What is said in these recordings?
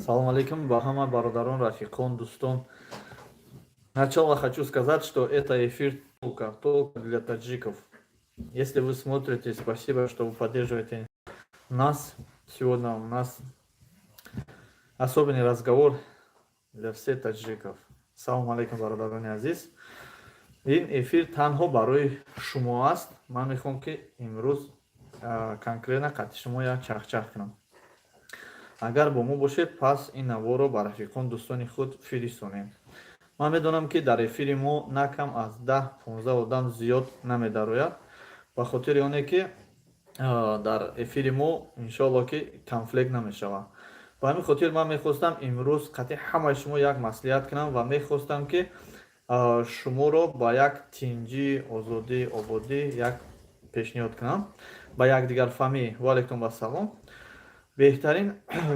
Салам алейкум, Бахама, Бародарон, Рафикон, Дустон. Сначала хочу сказать, что это эфир только для таджиков. Если вы смотрите, спасибо, что вы поддерживаете нас. Сегодня у нас особенный разговор для всех таджиков. Салам алейкум, Бародарон Азиз. این ефір تنها برای شما است. من میخوام که امروز конкретно قطع شما یک چخچخ کنم. اگر با ما باشید پس این نوار رو بر رفیقان دوستان خود فرستونید. من میدونم که در افیر ما نه کم از 10-15 آدم زیاد نمیدروید، به خاطر اونه که در افیر ما انشالله که کنفلیکت نمیشود. به همین خاطر من میخواستم امروز قطع همه شما یک مصلحت کنم و میخواستم که شما رو با یک تینجی آزادی آبادی یک پیشنهاد کنم. با یک دیگر فهمی و علیکم و سلام. بهترین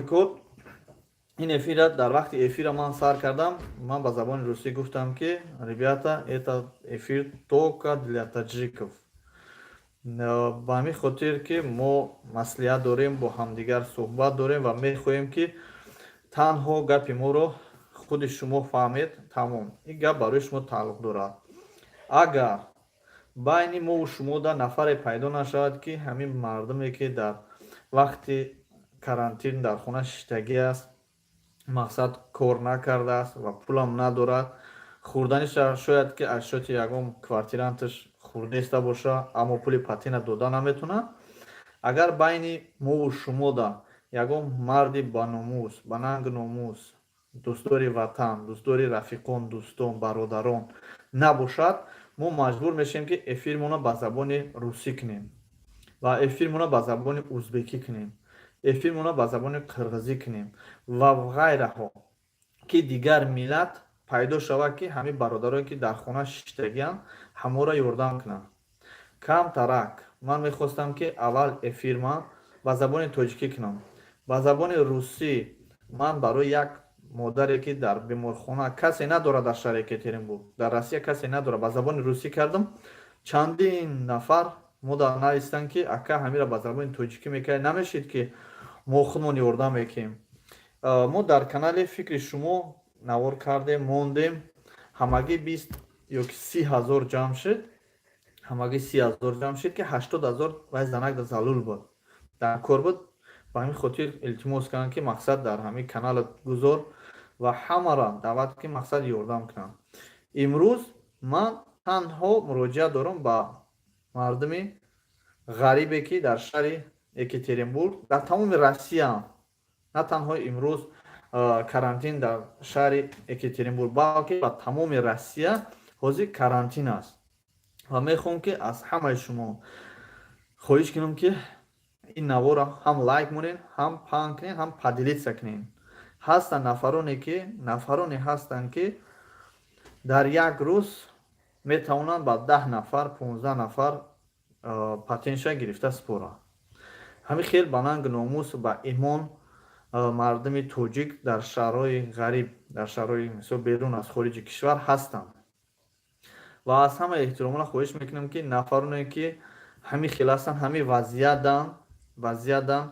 کد این افیر در وقت افیر من سر کردم، من با زبان روسی گفتم که ребята, это ефір только для таджиков. با همین خاطر که ما مصلحت داریم، با همدیگر صحبت داریم و میخواهیم که تنها گپ ما رو خود شما فهمید. تمام این گپ برای شما تعلق دارد. اگر بین ما و شما در نفر پیدا نشود که همین مردمی که در وقت карантин дар хона шиштагӣ аст, мақсад кор накарда аст ва пулам надорад, хӯрданиш шояд ки аз шоти ягон квартиранташ хӯрдеста боша, аммо пули патина дода наметавонад. агар байни мову шумода ягон марди баномус, бананги номус, дӯстдори ватан, дӯстдори рафиқон, дӯстон, бародарон набошад, мо маҷбур мешавем ки эфирмона ба забони русӣ кунем ва эфирмона ба забони узбекӣ кунем, эфирмона ба забони қирғизӣ кунем ва ғайраҳо, ки дигар миллат пайдо шавад ки ҳамин бародарое ки дар хона шиштагианд ҳаморо ёрдам кунанд. камтарак ман мехостам ки аввал эфирма ба забони тоҷикӣ кунам. ба забони русӣ ман барои як модаре ки дар беморхона касе надорад, дар шаҳри екатеринбург, дар Россия касе надорад, ба забони русӣ кардам. чандин нафар модар навистанд ки ака ҳамира ба забони тоҷикӣ мекард, намешид ки мо худмон ёрдам мекунем. мо дар канали фикри шумо навор кардем, мондем, ҳамагӣ 20 ёки 30 ҳазор ҷамъ шуд. ҳамагӣ 30 ҳазор ҷамъ шуд ки 80 ҳазор вай занак дар залул буд, дар кор буд. ба ҳамин хотир илтимос кардам ки мақсад дар ҳамин каналат гузор ва ҳамаро даъват ки мақсад ёрдам кунам. имрӯз ман танҳо муроҷиат дорам ба мардуми ғарибе ки дар шаҳри екатеринбург, дар тамоми Россия, на танҳо имрӯз карантин дар шаҳри екатеринбург, балки ба тамоми Россия ҳозир карантин аст. ва мехоҳам ки аз ҳамаи шумо хоҳиш кунам ки ин наворро ҳам лайк монед, ҳам паҳн кунед, ҳам падилитса кунед. ҳастанд нафароне ҳастанд ки дар як рӯз метавонанд ба 10 нафар 15 нафар патенша гирифта спора. ҳамин хел ба нанги номус ба имон мардуми тоҷик дар шаҳрҳои ғариб, дар шаҳрҳои мисол берун аз хориҷи кишвар ҳастанд. ва аз ҳама эҳтиромона хоҳиш мекунам ки нафароне ки ҳамин хел ҳастанд, ҳамин вазъиятдан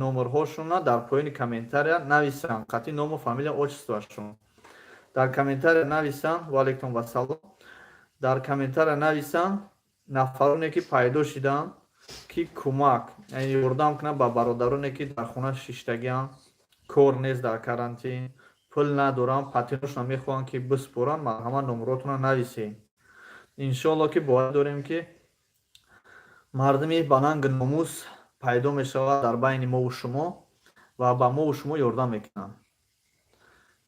номерҳошона дар поёни комментария нависанд, қатъи ному фамилия отчествашон дар комментария нависанд. ва алейкум вассалом. дар комментария нависанд нафароне ки пайдо шиданд ки кӯмак, яъне ёрдам кунанд ба бародароне ки дар хона шиштагианд, кор нест, дар карантин, пул надоранд, патиношона мехоҳанд ки биспоранд. марҳамат номеротонро нависед. иншоалло ки бовар дорем ки мардуми ба нанги номус пайдо мешавад дар байни мову шумо ва ба мову шумо ёрдам мекунанд.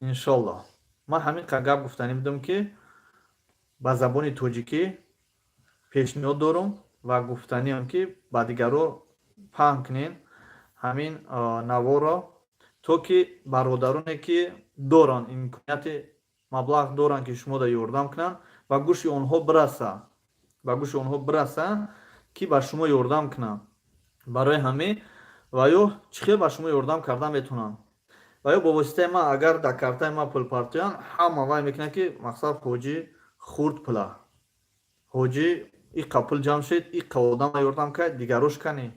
иншоалло. ман ҳамин қадр гап гуфтанӣ будам ки ба забони тоҷикӣ пешниҳод дорам ва гуфтаниам ки ба дигаро паҳн кунед ҳамин наворро, то ки бародароне ки доранд, имконияти маблағ доранд ки шуморо ёрдам кунанд, ба гӯши онҳо бираса ки ба шумо ёрдам кунанд. барои ҳамин ва ё чӣ хел ба шумо ёрдам карда метавонанд. ва ё бо воситаи ман агар дар картаи ман пул партоянд, ҳама вай мекунад ки мақсад ҳоҷӣ хурд пула, ҳоҷӣ иққа пул ҷамъ шуд, иққа одам ёрдам кард, дигарош канӣ.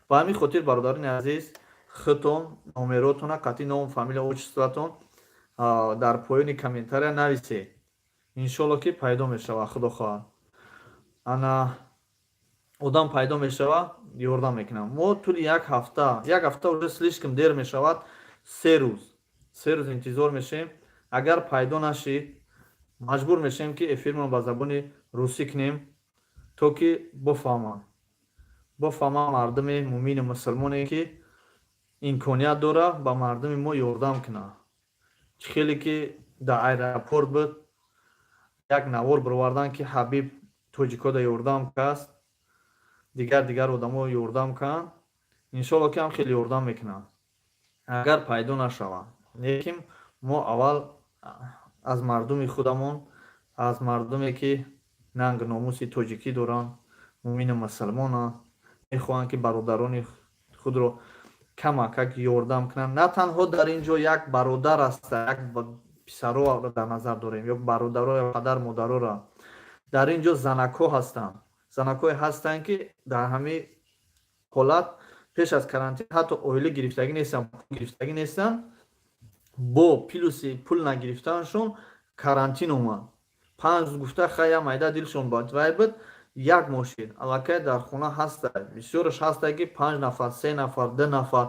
ба ҳамин хотир бародарони азиз, хутон номеротона қатъи ном фамилия отчестватон дар поёни комментария нависед. иншоалло ки пайдо мешавад. худо хоҳад ана одам пайдо мешавад, ёрдам мекунам. мо тӯли як ҳафта уже слишком дер мешавад. 3 рӯз интизор мешем. агар пайдо нашид, маҷбур мешем ки эфирмон ба забони русӣ кунем, то ки бофаҳмад мардуми муъмини мусулмоне ки имконият дора ба мардуми мо ёрдам кунад. чӣ хеле ки дар аэропорт буд, як навор бировардан ки ҳабиб тоҷикода ёрдам каст, дигар одамо ёрдам кан. иншоалло ки ҳам хеле ёрдам мекунад. агар пайдо нашавад, лекин мо аввал аз мардуми худамон, аз мардуме ки нангу номуси тоҷикӣ доранд, муъмини мусулмонанд, мехоҳанд ки бародарони худро камакак ёрдам кунанд. на танҳо дар ин ҷо як бародар аста, як писаро дар назар дорем, ё бародаро ё падар модароро. дар ин ҷо занакҳо ҳастанд. занакҳое ҳастанд ки дар ҳамин ҳолат пеш аз карантин ҳатто оила гирифтагӣ нестанд, пул гирифтагӣ нестанд, бо плюси пул нагирифтанашон карантин омад. 5 рӯз гуфта хая майда дилшон бадвай буд, як мошин аллакай дар хона ҳастад. бисёраш ҳастад ки 5 нафар, 3 нафар, 2 нафар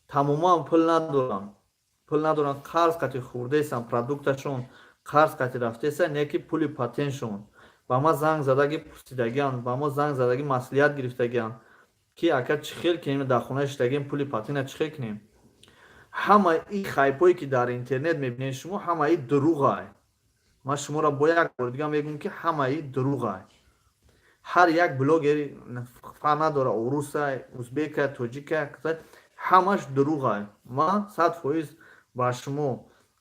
тамоман пул надоранд, қарз қати хӯрдесанд, продукташон қарз қати рафтесанд, не ки пули патентшон. ба ма занг задаги пурсидагианд, ба мо занг задаги маслиҳат гирифтагианд ки ака чӣ хел кунем, дар хона иштагем, пули патента чӣ хел кунем. ҳама ин хайпҳое ки дар интернет мебинед шумо, ҳамаи дуруғай. ман шуморо бо як бори дига мегӯям ки ҳамаи дуруғай. ҳар як блогери фарқ надора, уруса, узбека, тоҷика, ҳамаш дуруғай. ман 100% ба шумо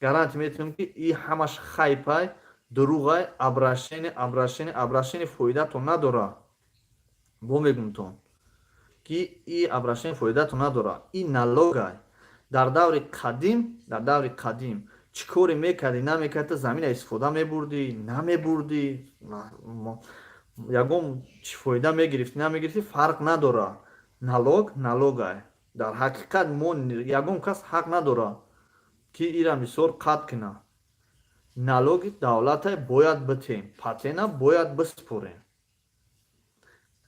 гарантия метавонам ки ин ҳамаш хайпай, дуруғай, абрашени фоидатон надора. бо мегӯмтон ки ин абрашени фоидатон надора. ин налогай. дар даври қадим чӣ коре мекардӣ, намекардӣ, замина истифода мебурдӣ, намебурдӣ, ягон чӣ фоида мегирифтӣ, намегирифтӣ, фарқ надора. налогай. дар ҳақиқат мо ягон кас ҳақ надора ки ира мисол қатъ кунад. налоги давлата бояд битем, патена бояд биспорем.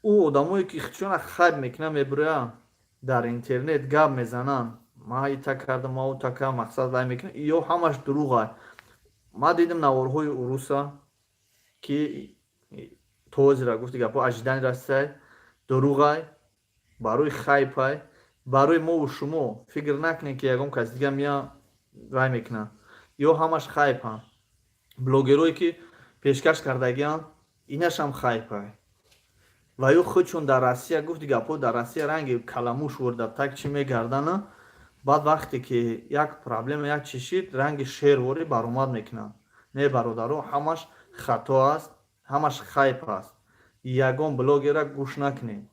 ӯ одамое ки худшона хайп мекунанд, мебуранд дар интернет гап мезананд, ман ита кардам, ман ута кардам, мақсад вай мекунад, ё ҳамаш дуруғай. ман дидам наворҳои уруса ки тозира гуфти гапо ажидани растай, дуруғай, барои хайпай, барои мову шумо фикр накунем ки ягон каси дига мия вай мекунад, ё ҳамаш хайпанд. блогерое ки пешкаш кардагианд, инашам хайпай. ва ё худшон дар Россия гуфти гапо, дар Россия ранги каламуш бурда, так чӣ мегардана, баъд вақте ки як проблема, як чӣ шид, ранги шерворӣ баромад мекунанд. не бародаро, ҳамаш хато аст, ҳамаш хайп аст. ягон блогера гӯш накунед.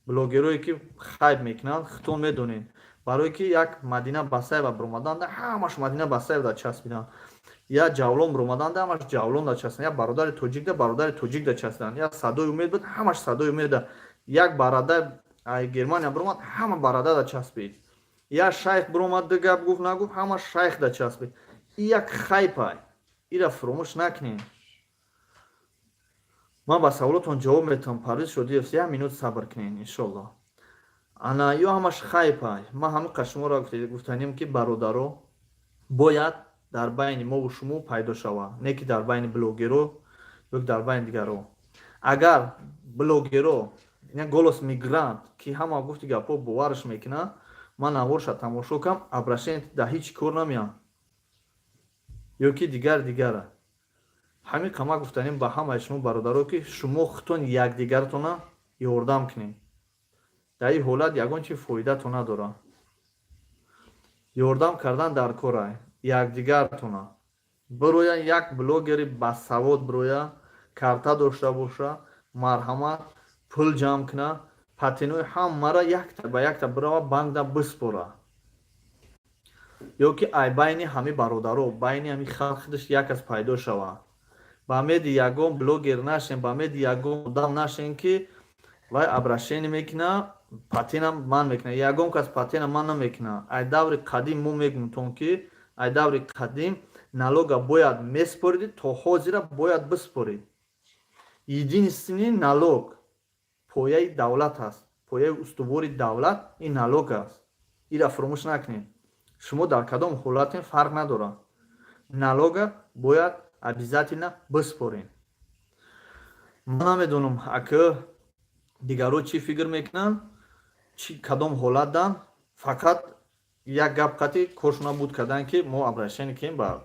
блогерое ки хайп мекунанд, худтон медонед. барое ки як Мадина Басаева биромаданд, ҳамаш Мадина Басаева часпиданд. я ҷавлон биромаданд, ҳамаш ҷавлон часпиданд. я бародари тоҷик часпиданд. я Садои умед буд, ҳамаш Садои умед. як барада Германия биромад, ҳама барада часпид. я шайх биромад, гап гуфт нагуфт, ҳама шайх часпид. ин як хайпай. ира фуромӯш накунед. ман ба саволотон ҷавоб метавам. Парвиз Шодиев, 1 минут сабр кунед иншоалло. ана ё ҳамаш хайпай. ман ҳамиқа шуморо гуфтанем ки бародаро бояд дар байни мову шумо пайдо шавад, не ки дар байни блогеро ё дар байни дигаро. агар блогеро голос мигрант ки ҳама гуфти гапо бовараш мекунад, ман наворша тамошо кам, обращение да ҳеҷ кор намеям, ё ки дигара. ҳамин қама гуфтанем ба ҳамаи шумо бародаро ки шумо худтон якдигаратона ёрдам кунед. дар ин ҳолат ягон чӣ фоидатон надора. ёрдам кардан дар корай. якдигаратона бироя, як блогери басавод бироя, карта дошта боша, марҳамат, пул ҷамъ куна, патенои ҳамаро якта ба якта бирава банкда биспора. ё ки ай байни ҳамин бародаро, байни ҳамин халқидаш як кас пайдо шавад. ба меди ягон блогер нашен, ба меди ягон одам нашен ки вай обращение мекуна, патенам ман мекуна, ягон кас патена ман намекуна. Ай даври қадим мо мегумтон ки ай даври қадим налога бояд меспориди, то ҳозира бояд биспорид. Единственный налог пояи давлат аст, пояи устувори давлат ин налог аст. Ира фуромӯш накунед. Шумо дар кадом ҳолатин фарқ надорад. Налога бояд обязательно биспоред. Ман намедонам ака дигаро чӣ фикр мекунанд, чӣ кадом ҳолатдан. Фақат як гап қати коршона буд кардан ки мо обращение кунем ба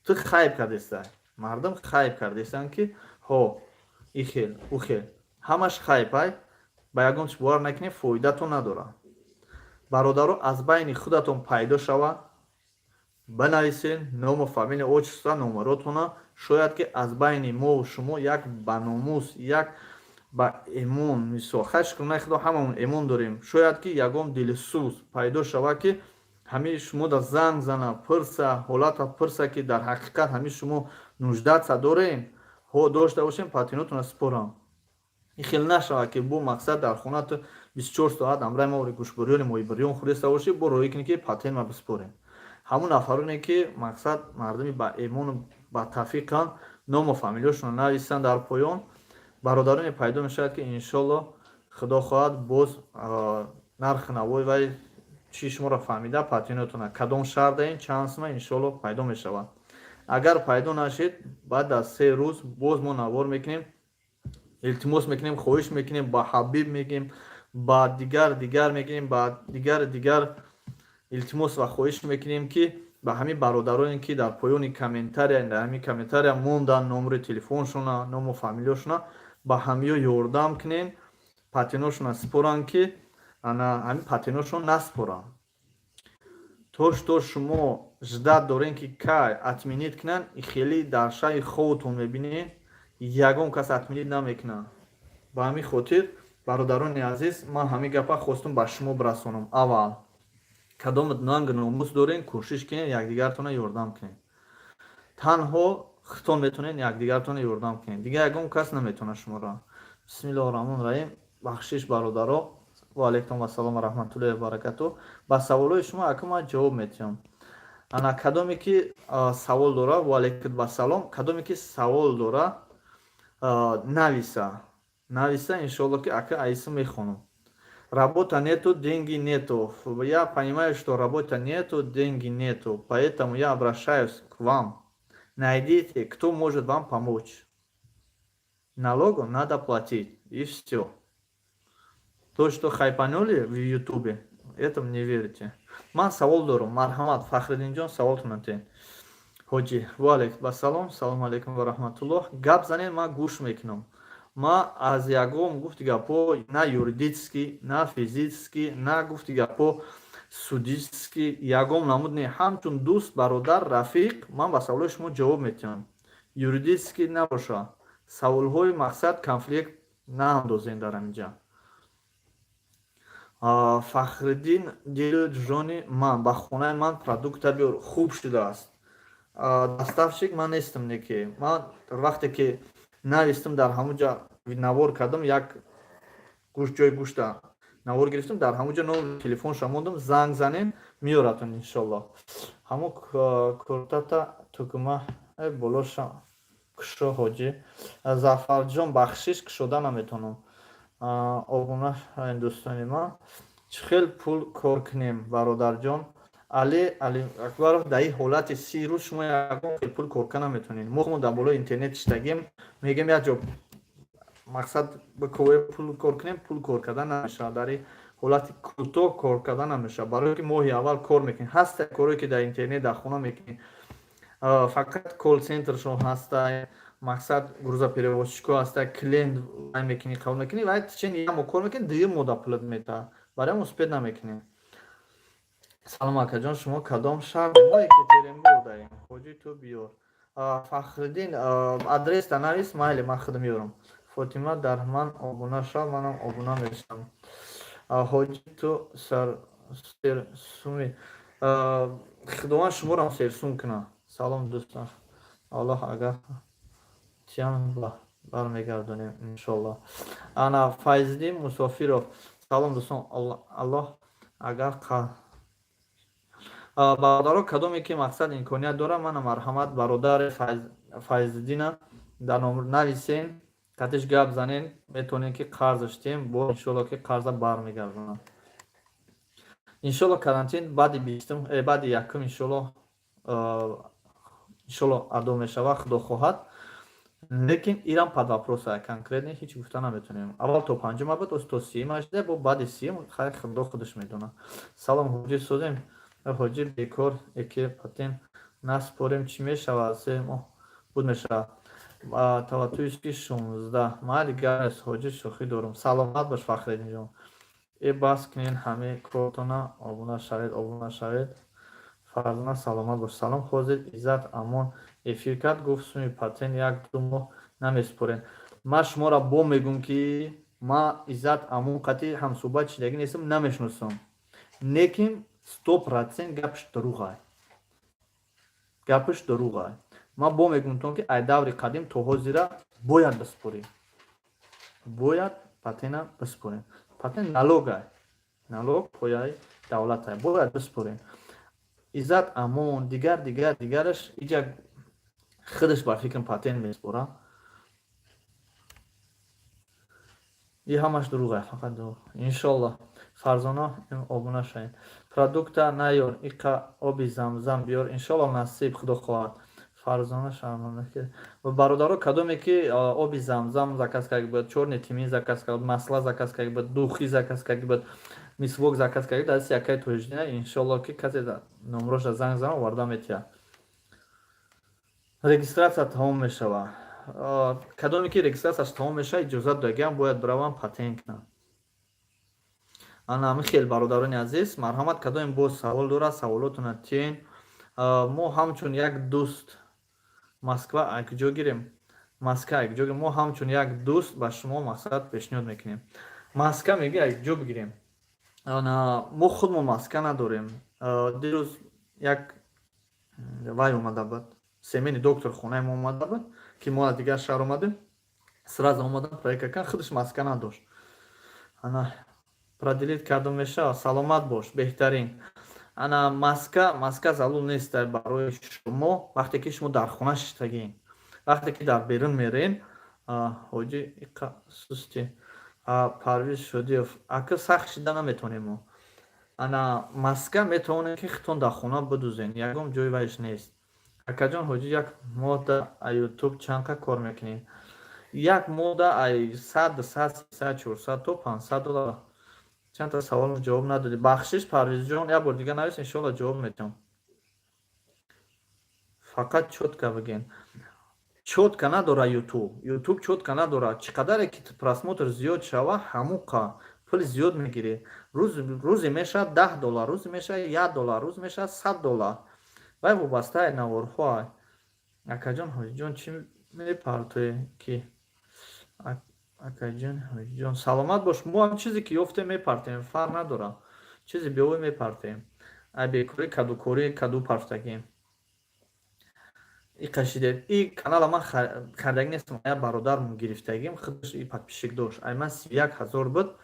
ту хайб кардестай. Мардум хайб кардестанд ки ҳо ихел ухел ҳамаш хайб ай ба ягон чӣ бовар накунед, фоидатон надорад. Бародаро аз байни худатон пайдо шавад, бинависед ному фамилия отчество номеротона, шояд ки аз байни мо шумо як ба номус, як ба эмон, мисол хашкунай худо ҳамамон эмон дорем, шояд ки ягон дилсӯз пайдо шавад ки ҳамин шумо да занг зана пурса ҳолата пурса ки дар ҳақиқат ҳамин шумо нуждатса дорем, ҳо дошта бошем патенотона спорам. ин хел нашавад ки бо мақсад дар хонату 24 соат амраи мо гӯшбуриёни моҳибуриён хӯриста бошӣ, бо роӣ кунӣ ки патенма биспорем. ҳамун нафароне ки мақсад мардуми ба эмону ба тавфиқан ному фамилияшон нависанд дар поён, бародароне пайдо мешавад ки иншолло худо хоҳад боз нархи навои вай чӣ шуморо фаҳмида патенотона кадом шаҳр даҳем чанд сума иншолло пайдо мешавад. Агар пайдо нашед, баъд аз 3 рӯз боз мо навор мекунем, илтимос мекунем, хоҳиш мекунем, ба ҳабиб мегем, ба дигар мегем, ба дигар илтимос ва хоҳиш мекунем ки ба ҳамин бародароне ки дар поёни комментария дар ҳамин комментария мондан номери телефоншона, ному фамилияшона, ба ҳамиё ёрдам кунен, патеношона споранд ки ҳамин патеношон наспоранд. то шумо ждат дорем ки кай атминид кунанд, хеле дар шаҳри ховтон мебинед ягон кас атминид намекунад. ба ҳамин хотир бародарони азиз, ман ҳамин гапа хостум ба шумо бирасонам. аввал кадом нанг номус дорем, кӯшиш кунед якдигартона ёрдам кунед. танҳо худтон метавонед якдигартона ёрдам кунед, дигар ягон кас наметавонад шуморо. бисмиллоҳи раҳмони раҳим. бахшиш бародаро. ва алайкум ассалом ва раҳматуллоҳи ва баракатуҳ. ба саволҳои шумо ака ман ҷавоб метиҳам. ана кадоме ки савол дора, ва алайкум ассалом, кадоме ки савол дора нависа иншолло ки ака айса мехонам. Работа нету, деньги нету. Я понимаю, что работа нету, деньги нету. Поэтому я обращаюсь к вам. Найдите, кто может вам помочь. Налогу надо платить. И все. То, что хайпанули в Ютубе, этому не верите. Ман савол дорум. Марҳамат, Фахриддинҷон савол кунатен. Ҳоҷи, ва алайкум ассалом, салому алайкум ва раҳматуллоҳ. Гап занед, ман гӯш мекунам. Ма аз ягон гуфти гапо на юридически, на физически, на гуфти гапо судистски ягон намуд не. Ҳамчун дӯст, бародар, рафиқ ман ба саволҳои шумо ҷавоб метиҳам. Юридически набоша. Саволҳои мақсад конфликт наандозен дар ҳаминҷа. Фахриддин дилҷони ман ба хонаи ман продукта биёр, хуб шудааст. Доставщик ман нестам неки. Ман вақте ки навистам дар ҳамуҷа навор кардам, як ҷои гӯшта навор гирифтам, дар ҳамуҷа номери телефонша мондам, занг занем меёратон иншолло. Ҳамо куртата тукума болоша кушо ҳоҷи Зафарҷон бахшиш кушода наметонам. обуна ҳиндустони ман чӣ хел пул кор кунем бародарҷон? али акбаров дар ин ҳолати 30 рӯз шумо ягон хел пул кор кана метавонед. мо дар болои интернет иштагем, мегем як ҷо мақсад пул кор кунем, пул кор кардан намешавад. дар ин ҳолати кӯтоҳ кор кардан намешавад, барое ки моҳи аввал кор мекунем. ҳаста коре ки дар интернет дар хона мекунем, фақат кол центршон ҳаста, мақсад грузоперевозчико ҳаста, клиент вай мекунӣ, қабул мекунӣ, вай тичен ямо кор мекунӣ, дигар мода пулат метавад, барои ҳам успед намекунем. салом акаҷон, шумо кадом шаҳр? мо Екатеринбург дарем. ҳоҷи ту биёр. Фахриддин адрес навис, майли ман худам меёрам. Фотима дар ман обуна шав, манам обуна мешавам. ҳоҷи ту серсуми. худованд шуморо серсум куна. салом дӯстон. аллоҳ агар тиям бармегардонем иншолло. ана Файздин Мусофиров. салом дӯстон, аллоҳ агар бародаро кадоме ки мақсад имконият дорад, мана марҳамат бародари Файзиддина дар номер нависен, катиш гап занен, метавонем ки қарз доштем, бо иншоалло ки қарза бармегардонам. Иншоалло карантин баъди якум иншоалло адо мешавад, худо хоҳад. Лекин ирам под вопрос конкретно ҳеҷ гуфта наметавонем. Аввал то панҷума буд, то сиюма шуда, бо баъди сиюм худо худаш медонад. Салом ҳоҷӣ созем, ҳоҷӣ бекор эки патен наспорем, чӣ мешавад? 3 моҳ буд мешавад. Таваттуи 16 майли гарес ҳоҷӣ шӯхӣ дорум. Саломат бош Фахреддинҷон. Бас кунен ҳаме кортона, обуна шавед. Фарзана саломат бош. Салом ҳозир Иззат Амон эфир кард, гуфт суми патен 1-2 моҳ намеспорен. Ман шуморо бо мегӯм ки ман Иззат Амон қатъи ҳамсӯҳбат шидагӣ нестам, намешносам. Лекин 100% гапш дурӯғ аст. Ман бо мегӯмтон ки ай даври қадим то ҳозира бояд биспорем. Бояд патена биспорем. Патен налог аст. Налог пояи давлат аст. Бояд биспорем. Иззат Амон дигараш иҷа худаш ба фикрам патен меспора. И ҳамаш дурӯғ аст, фақат дурӯғ. Иншоалло. Фарзона обуна шавед. Продукта наёр, иқа оби замзам биёр. Иншоалло насиб худо хоҳад. Фарзона шарманда ки бародаро кадоме ки оби замзам заказ карда буд, чорни тимин заказ карда, масла заказ карда буд, духи заказ карда буд, мисвок заказ карда, даст якай тоҷдина иншоалло ки касе номроша занг зана оварда метиҳад. Регистратсия тамом мешавад. Кадоме ки регистратсияш тамом мешавад, иҷозат додагиам бояд биравам патент кунам. Ана хел бародарони азиз, марҳамат кадоме боз савол дорад, саволотона тиен. Мо ҳамчун як дӯст Москва акҷо гирем. Мо ҳамчун як дӯст ба шумо мақсад пешниҳод мекунем. Маска меги акҷо бигирем. Мо худмон маска надорем. Дирӯз як вай омада буд, семени доктор хонаи мо омада буд, ки мо аз дигар шаҳр омадем. Сразу омадам проверка кардам, худаш маска надошт. Проделит кардам мешавад. Саломат бош, беҳтарин. Маска залур нест барои шумо вақте ки шумо дар хона шиштагин. Вақте ки дар берун мерен, ҳоҷи иқа сусти Парвиз Шодиев ака сахт шида наметавонем мо. Маска метавонем ки хитон дар хона бидӯзем. Ягон ҷои вайш нест. Акаҷон ҳоҷи як мода YouTube чанқа кор мекунем. Як мода 100, 200, 300, 400 то 500 доллар. Чанд та савол ҷавоб надоди. Бахшиш Парвизҷон, як бор дигар навис, иншоалло ҷавоб метавам. Фақат чотка бигин. Чотка надора YouTube чотка надора. Чӣ қадаре ки просмотр зиёд шава, ҳамуқа пул зиёд мегирӣ. Рӯзе мешавад 10 доллар, рӯзе мешавад 1 доллар, рӯзе мешавад 100 доллар. Вай вобастаи наворҳо аст. Акаҷон ҳоҷиҷон чӣ мепартоӣ ки Акаҷон саломат бош. Мо ҳам чизе ки ёфтем мепартем, фарқ надорад. Чизи беҳоӣ мепартем. Ай бекорӣ кадукорӣ каду партагем. Иқашидед. И канала ман хардаги нестам. Я бародарм гирифтагим, худаш и подписчик дошт. Ай ман 31 000 буд.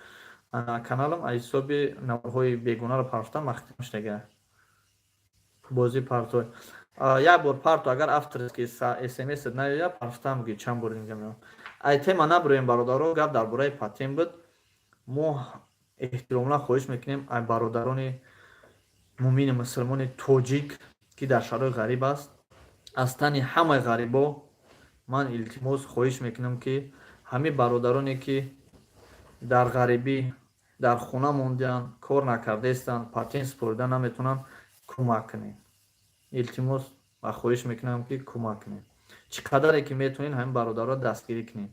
Каналам аз ҳисоби наворҳои бегунаро партам махтам шудага. Бози партой. Як бор парто агар авторски SMS наёяд, партам ги чанд бор дингам. Ай тема набурем бародаро, гап дар бораи патент буд. Мо эҳтиромла хоҳиш мекунем ай бародарони муъмини мусулмони тоҷик ки дар шаҳрҳои ғариб аст, аз тани ҳамаи ғарибо ман илтимос хоҳиш мекунам ки ҳамин бародароне ки дар ғарибӣ дар хона монданд, кор накардаистанд, патент спорида наметавонанд, кӯмак кунем. Илтимос ва хоҳиш мекунам ки кӯмак кунем. Чӣ қадаре ки метавонем ҳамин бародарро дастгирӣ кунем.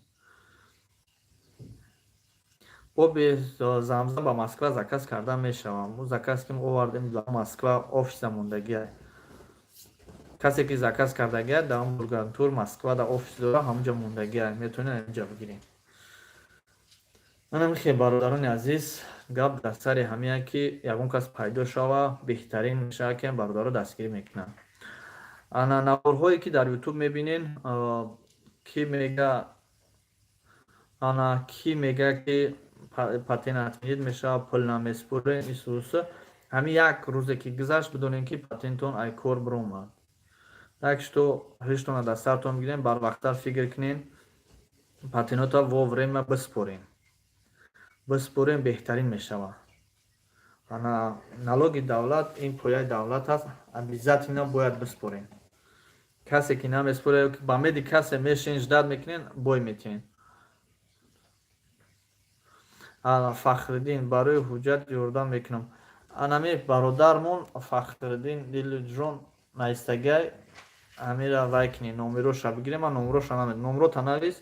Оби замзам ба Москва заказ карда мешавам. Мо заказ ким овардем дар Москва, офиса мондагӣ. Касе ки заказ кардагӣ дар Бургантур, Москва дар офис дора, ҳамонҷа мондагӣ. Метавонем ҳаминҷа бигирем. Манам хеле бародарони азиз, гап дар сари ҳамия ки ягон кас пайдо шава, беҳтарин мешавад ки бародарро дастгирӣ мекунам. Наворҳое ки дар YouTube мебинен, ки мега ки патен атмиед мешавад, пул намеспурен, исуса ҳамин як рӯзе ки гузашт бидонем ки патентон ай кор биромад. Так что ҳиштона дар сартон бигирем, барвақттар фикр кунем, патенота во время биспорем. Биспорем беҳтарин мешавад. Ана налоги давлат ин пояи давлат аст, обязательно бояд биспорем. کسی که نمیسپره با میدی کسی میشین جداد میکنین بای میتین. فخردین برای حجت یوردان میکنم. انمی برادرمون فخردین دیل جون نایستگی امیرا وای کنی نمروش بگیریم و نمروش نمید. نمرو تنویس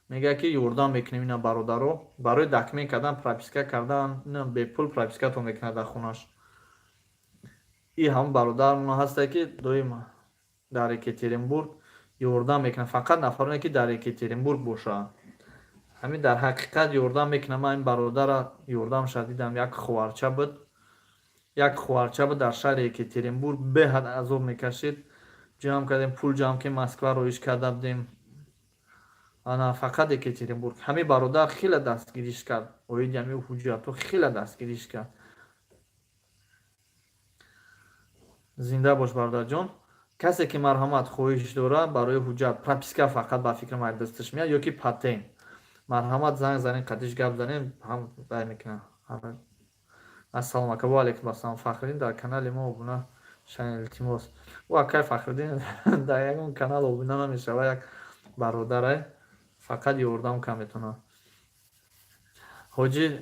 میگه که یوردان میکنیم اینا برادرو برای دکمه کردن پراپیسکا کردن به پول پراپیسکا تو میکنه در خونش. این هم برادرمون هسته که دویم дар Екатеринбург ёрдам мекунам. Фақат нафароне ки дар Екатеринбург бошанд. ҳамин дар ҳақиқат ёрдам мекунам. Ман ин бародара ёрдам шадидам. Як хуварча буд дар шаҳри Екатеринбург беҳад азоб мекашид. ҷамъ кардем, пул ҷамъ ки Москва роиш карда будем. ана фақат Екатеринбург. ҳамин бародар хеле дастгириш кард. оиди ҳамин ҳуҷҷатҳо хеле дастгириш кард. зинда бош бародарҷон. کسی که مرحمت خواهش داره برای حجت پراپیسکا فقط با فکر ما دستش میاد یا که پاتین مرحمت زنگ زنین قدش گپ زنین هم بای میکنه. السلام علیکم السلام فخردین در کانال ما ابونه شاین التماس و اکای فخردین در یکون کانال ابونه نمیشه و یک برادره فقط یوردم کم میتونه. حاجی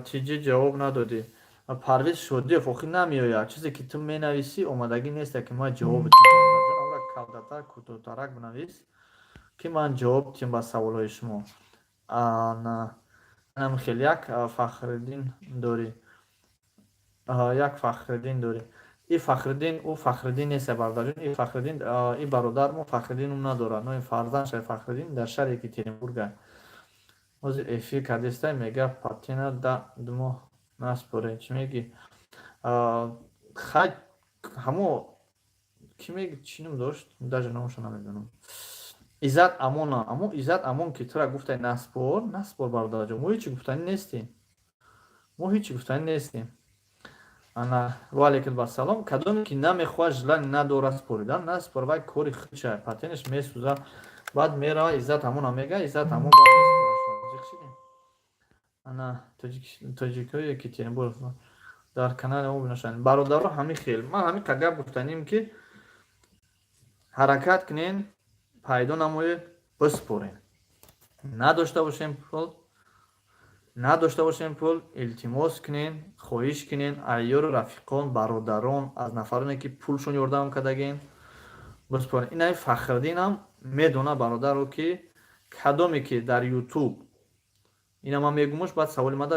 تیجی جواب ندادی. پرویز شدی فوقی نمیآید. چیزی که تو مینویسی اومدگی نیست که ما جواب بدیم. اول کلدتر کوتاه‌تر بنویس که من جواب بدم به سوالای شما. من خیلی یک فخردین داری. یک فخردین داری. این فخردین او فخردین نیست برادران. این فخردین این برادر ما فخردین اون نداره. نه این فرزند شای فخردین در شهر یکترینبورگ. از افی کردستای میگه پاتینا دمو نسپره. چی میگی؟ خاک همو کی میگی چی نم داشت؟ داج نامشو نمیدونم. عزت امونه. اما عزت امون که تو را گفته نسپور برادر جان. ما هیچی گفتنی نیستیم. انا و علیکم السلام. کدومی که نمیخواد جلن نداره سپوریدن نسپور وای کوری خودشه. پاتینش میسوزه. بعد میره عزت امون میگه عزت امون بعد میسپورش. انا تاجیکای یکترینبورگ در کانال ما بنشان برادرها همین خیل ما همین تگاب گفتنیم که حرکت کنین پیدا نموید بسپورین نداشته باشین پول التماس کنین خواهش کنین ایار رفیقان برادران از نفرانی که پولشون یاردم کردگین بسپورین. اینای فخردین هم میدونه برادر رو که کدومی که در یوتیوب اینا ما میگمش بعد سوال ما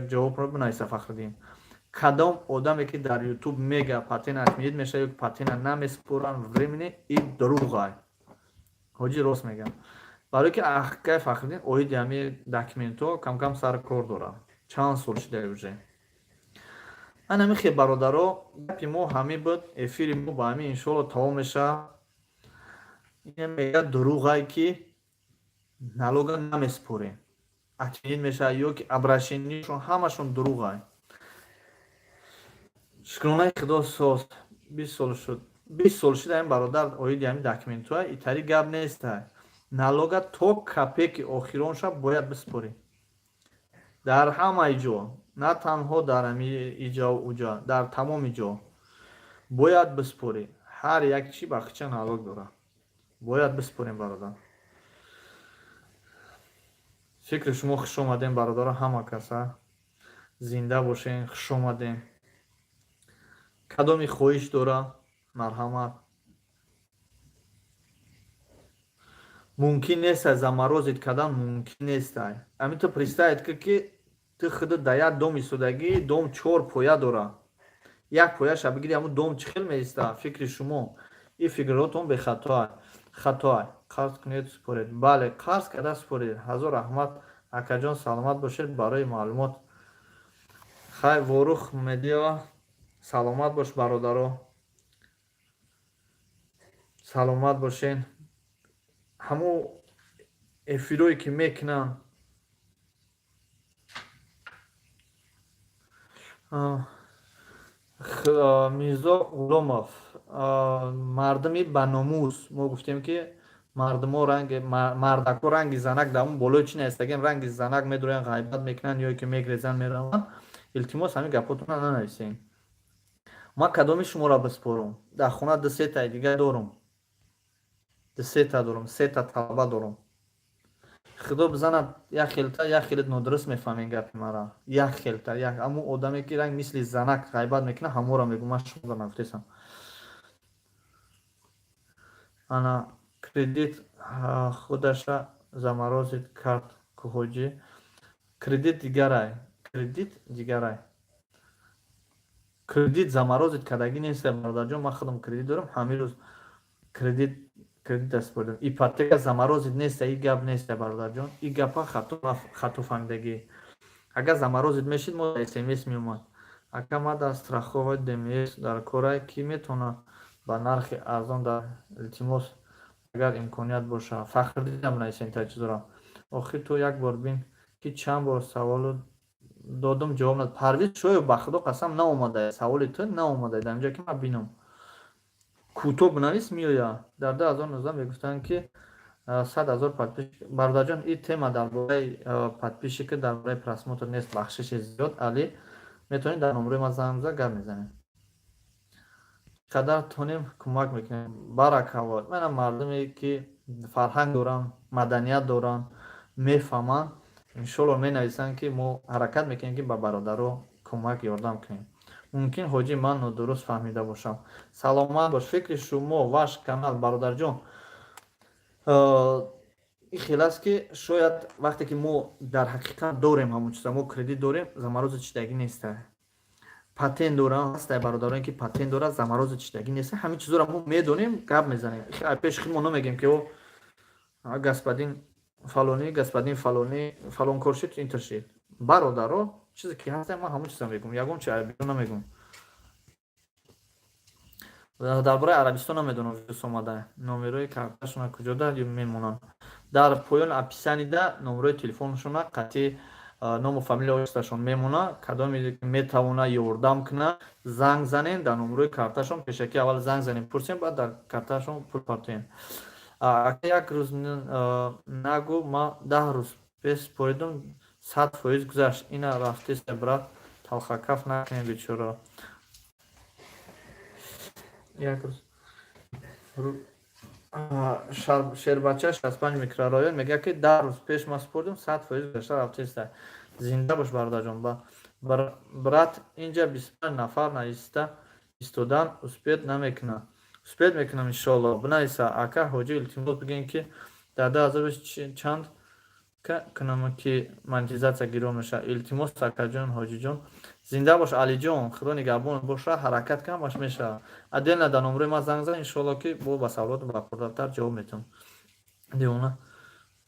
جواب رو بنویسه فخردین. کدام آدمی که در یوتیوب میگه پاتین اتمید میشه یا پاتین نمیسپورن времени این دروغه. حاجی راست میگم. برای که احکای فخردین اوید همی داکیومنتو کم کم سر کار داره. چند سال شده اوجه. انا میخی برادرها گپی ما همی بود افیر ما با همی انشالله تمام میشه. این میگه دروغه که نالوگا نمیسپورین. اتمید میشه یا که ابراشینیشون همشون دروغه. شکرانه خدا ساز 20 سال شد 20 سال شده این برادر اویدی همین داکیومنتو ایتاری گپ نیست. نالوگا تو کپک آخرون شب باید بسپوری در همه جا نه تنها در همین ایجا و اوجا در تمام جا باید بسپوری. هر یک چی بخچه نالوگ داره باید بسپوریم برادر. فکر شما خوش اومدین برادر همه کسا زنده باشین خوش اومدین. کدامی خواهش داره مرحمت ممکن نیست از заморозить کردن ممکن نیست. همین تو представить که تو خودت در یک دام ایستادگی دام 4 پایه داره یک پایه شب بگیری همون دام چخیل میسته. فکر شما این فکراتون به خطا قرض کنید سپورید. بله قرض کرده سپورید. هزار رحمت اکا جان سلامت باشید. برای معلومات خیر وروخ مدیا سلامت باش برادرها سلامت باشین. همو افیروی که میکنن мирзо ғуломов, мардами баномус. Мо гуфтем ки мардако ранги занак дар он болои чи наистагем, ранги занак медуранд, ғайбат мекунанд ё ки мегрезанд мераванд. Илтимос ҳамин гапотонро нанависем. Ман кадоми шуморо биспорам? Дар хона ду сетаи дигар дорам. Ду сета дорам, сета талаба дорам. худо бизанад як хелта, як хелит нодуруст мефаҳмем гапи маро. Як хелта, як аммо одаме ки ранг мисли занак ғайбат мекуна, ҳаморо мегӯм. Ман шумо нафтесам. Ана кредит худаша заморозит карт куҳоҷи. Кредит дигарай. Кредит дигарай. Кредит заморозит кардагӣ нест бародарҷон. Ман худам кредит дорам. ҳамин рӯз кредит даст бурдам. Ипотека заморозит нест, и гап нест бародарҷон. И гапа хато фаҳмидагӣ. Агар заморозит мешид, мо смс меомад. Ака ма дар страховаи ДМС дар корае ки метавонад ба нархи арзон дар илтимос, агар имконият боша. Фахриддинам нависем таҷидорам. Охир ту як бор бин ки чанд бор саволу додам ҷавоб над. Парвиз шояд ба худо қасам наомада. Саволи ту наомада. Дар инҷа ки ман бинам. Кӯтоҳ бинавис меоя. Дар 2019 мегуфтанд ки 100,000 подписчик. Бародарҷон, ин тема дар бораи подписчика, дар бораи просмотр нест, бахшиши зиёд. Али метавонед дар номерои ман занг бизанед, гап мезанем. Қадар тонем кӯмак мекунем. Баракаллоҳ. Манам мардуме ки фарҳанг доранд, маданият доранд, мефаҳманд. Иншоалло менависанд ки мо ҳаракат мекунем ки ба бародаро кӯмак ёрдам кунем. Мумкин ҳоҷи ман нодуруст фаҳмида бошам. Саломат бош. Фикри шумо ваш канал бародарҷон ин хел аст ки шояд вақте ки мо дар ҳақиқат дорем ҳамон чиза, мо кредит дорем, заморози чидагӣ неста. Патент дорам, ҳастай бародарон ки патент дорад, заморози чидагӣ неста. Ҳамин чизоро мо медонем, гап мезанем. Пеши худ мо намегем ки господин фалони фалон кор шид, интер шид. Бародаро чизе ки ҳаста, ман ҳамон чиза мегӯм. Ягон чи айбдор намегӯм. дар бораи Арабистон намедонам вирус омада. Номерои карташона куҷо дад ё мемонанд. Дар поёни описанида номерои телефоншона қатъи ному фамилия оисташон мемона. Кадоме метавона ёрдам куна, занг занен дар номерои карташон. Пешакӣ аввал занг занем, пурсем, баъд дар карташон пул партоем. Ака як рӯз нагӯ, ма 10 рӯз пеш споридам, 100% гузашт. Ина рафтиста брат, талхакаф накунем бичора. Як рӯз Шербача 65 микрорайон мега ки 10 рӯз пеш ма спордам, 100% гузашта рафтиста. Зинда бош бародарҷон. Брат инҷа 25 нафар нависта истодан, успед намекуна. Успед мекунам иншоалло. Бинависа ака ҳоҷи илтимос бигӯем ки дар 2020 чанд кунам ки монетизация гиром меша. Илтимос акаҷон, ҳоҷиҷон. Зинда бош Алиҷон. Худо нигаҳбонат боша. Ҳаракат кам баш меша. Отдельно дар номерои ман занг зан, иншоалло ки бо ба саволот бахурдатар ҷавоб метавонам. Диона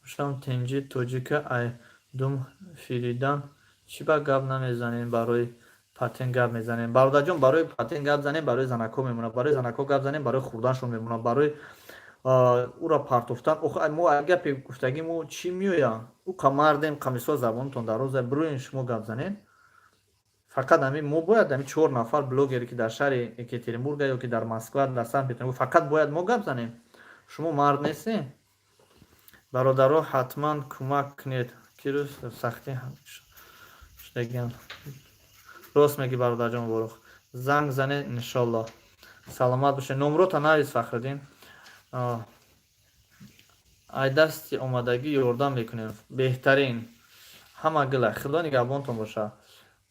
шам Темҷи тоҷика ай дум фиридан чӣ ба гап намезанем барои патент гап мезанем. Бародарҷон, барои патент гап занем, барои занакҳо мемонад. Барои занакҳо гап занем, барои хурданшон мемонад. Барои ура партофтан. Охир мо гапе гуфтагӣ мо чӣ меоя? У камардем қамисо забонтон дароза бироин шумо гап занем. Фақат ҳамин мо бояд ҳамин 4 нафар блогере ки дар шаҳри Екатеринбурга ё ки дар Москва, дар Санкт-Петербург, фақат бояд мо гап занем. Шумо мард нестем? Бародаро ҳатман кӯмак кунед. Ки рӯз сахтӣ шудагиам. Рост меги бародарҷон ворух. Занг занед иншоалло. Саломат бошед. Номерота навис Фахриддин. ай дасти омадагӣ ёрдам мекунем. Беҳтарин. Ҳама гила. Худо нигаҳбонтон боша.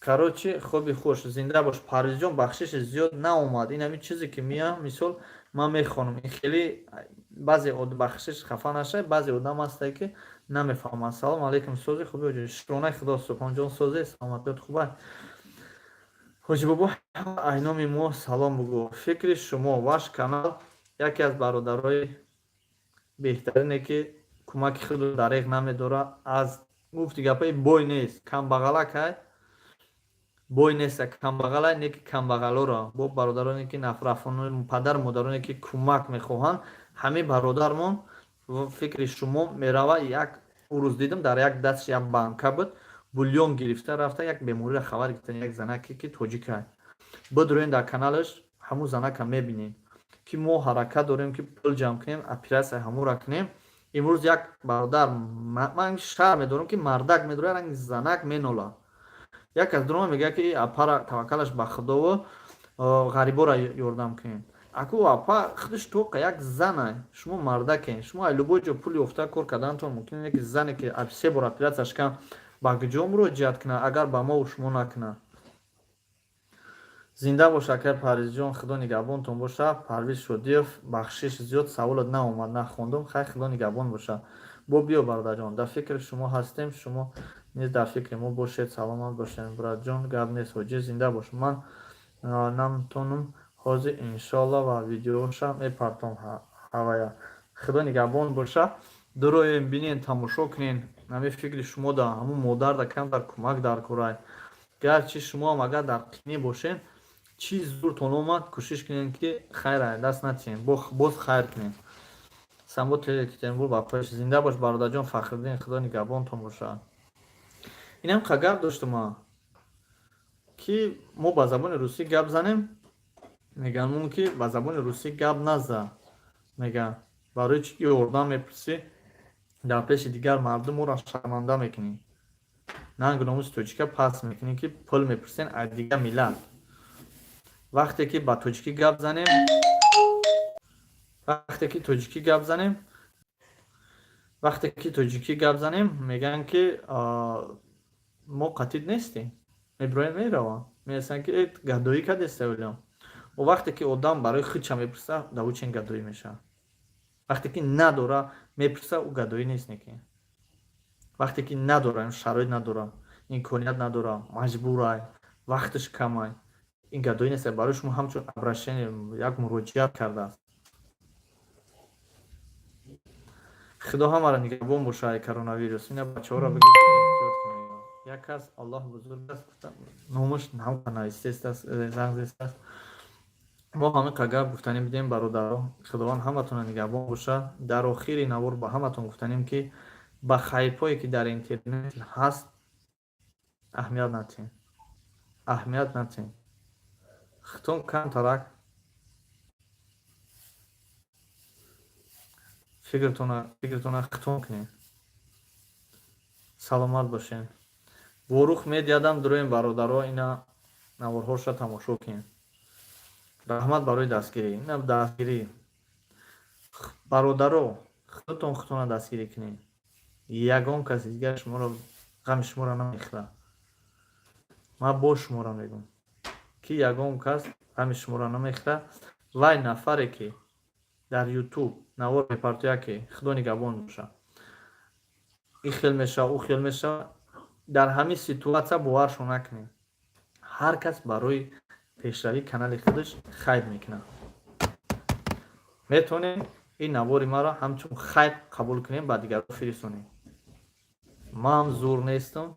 Короче, хоби хуш. Зинда бош. Парвизҷон, бахшиши зиёд наомад. Ин ҳамин чизе ки меям, мисол ман мехонам. Ин хеле баъзе бахшиш хафа нашавед, баъзе одам ҳастанд ки намефаҳманд. Салом алейкум сози хуби ҳоҷи. Шукронаи худо. Субҳонҷон созе. Саломатиёт хубай. ҳоҷи бобо айноми мо салом бугӯ. Фикри шумо ваш канал яке аз бародарои беҳтарине ки кӯмаки худро дареғ намедора. Аз гуфти гапаи бой нест. Камбағалакай бой неста. Камбағалай не ки камбағалоро. Бо бародароне ки нафрафони падар модароне ки кӯмак мехоҳанд, ҳамин бародармон фикри шумо мерава. Як рӯз дидам дар як дасташ як банка буд. бульён гирифта рафта як бемориро хабар гирифтан як занаке ки тоҷика бидурен дар каналаш ҳамун занака мебинем ки мо ҳаракат дорем ки пул ҷамъ кунем оператсияи ҳамонро кунем. имрӯз як бародар ман шарм медорам ки мардак медорад ранг занак менола як аз дурома мегӯяд ки апара таваккалаш ба худову ғариборо ёрдам кунем. аку апа худаш тоқа як зана шумо мардаке шумо ай любой ҷо пули ёфта кор карданатон мумкин як зане ки се бор оператсияш кан ба куҷо муроҷиат кунад агар ба мо шумо накунад. зинда бош акай Паризҷон, худо нигаҳбонтон боша. Парвиз Шодиев, бахшиш зиёд саволат наомад нахондум. Хай худо нигаҳбон боша. Бо биё бародарҷон, дар фикри шумо ҳастем, шумо низ дар фикри мо бошед. Саломат бошед братҷон, гап нест ҳоҷӣ, зинда бош. Ман наметонам ҳозир иншоалло ва видеоша мепартом ҳавая. Худо нигаҳбон боша. дуроем бинен тамошо кунен. ҳамин фикри шумо да ҳамун модар да камтар кӯмак дар кора. гарчи шумоам агар дар қинӣ бошед чиз зуртон омад кӯшиш кунем ки хайра даст натиҳем боз хайр кунем. самбо Екатеринбург ба пош. зинда бош бародарҷон Фахриддин, худо нигаҳбонтон боша. инам қа гап доштума ки мо ба забони русӣ гап занем. меган мун ки ба забони русӣ гап наза. меган барои чӣ ёрдам мепурсӣ дар пеши дигар мардум моро шарманда мекунӣ. нанги номуси тоҷика пас мекунӣ ки пул мепурсен аз дигар миллат. вақте ки ба тоҷикӣ гап занем меган ки мо қатид нестем. меброянд мераванд меестанд ки гадоӣ кардеста улам. вақте ки одам барои худша мепурса дар ӯ чен гадоӣ мешавад. вақте ки надора мепурса ӯ гадоӣ нест неки. вақте ки надора шароит надора имконият надора маҷбурай вақташ камай ин гадоӣ нест. барои шумо ҳамчун обращение як муроҷиат кардааст. худо ҳамаро нигаҳбон бошад. коронавирус ина бачаҳоро бигӯ эҳтиёт кунед. як кас аллоҳ бузург аст номаш занзест. мо ҳамин қагар гуфтанем бидем бародаро. худованд ҳаматонро нигаҳбон бошад. дар охири навор ба ҳаматон гуфтанем ки ба хайпҳое ки дар интернет ҳаст аҳамият натиҳем. хитон камтарак фикртона хитон кунед. саломат бошед. ворух медиядам дуроем бародаро ина наворҳоша тамошо кунед. раҳмат барои дастгирӣ. ина дастгирӣ бародаро худтон хитона дастгирӣ кунед. ягон каси дигар шуморо ғами шуморо намехӯрад. ман бо шуморо мегӯм ки ягон кас ғами шуморо намехӯрад. вай нафаре ки дар ютуб навор мепартояд ки худо нигаҳбон бошад ин хел мешавад ӯ хел мешавад. дар ҳамин ситуатсия боваршон накунед. ҳар кас барои пешравии канали худаш хайр мекунад. метавонем ин навори маро ҳамчун хайр қабул кунем ба дигарон фиристонем. ман ҳам зур нестам.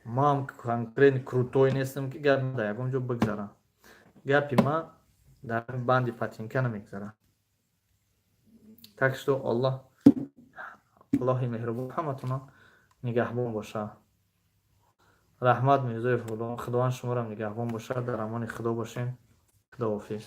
ман ҳам конкретни крутой нестам ки гап дар ягон ҷо бигзарам. гапи ман дар банди патинка намегзарад. так что аллоҳи меҳрубон ҳаматонро нигаҳбон бошад. раҳмат Мирзоев. худованд шуморо нигаҳбон бошад. дар амони худо бошем. худоҳофиз.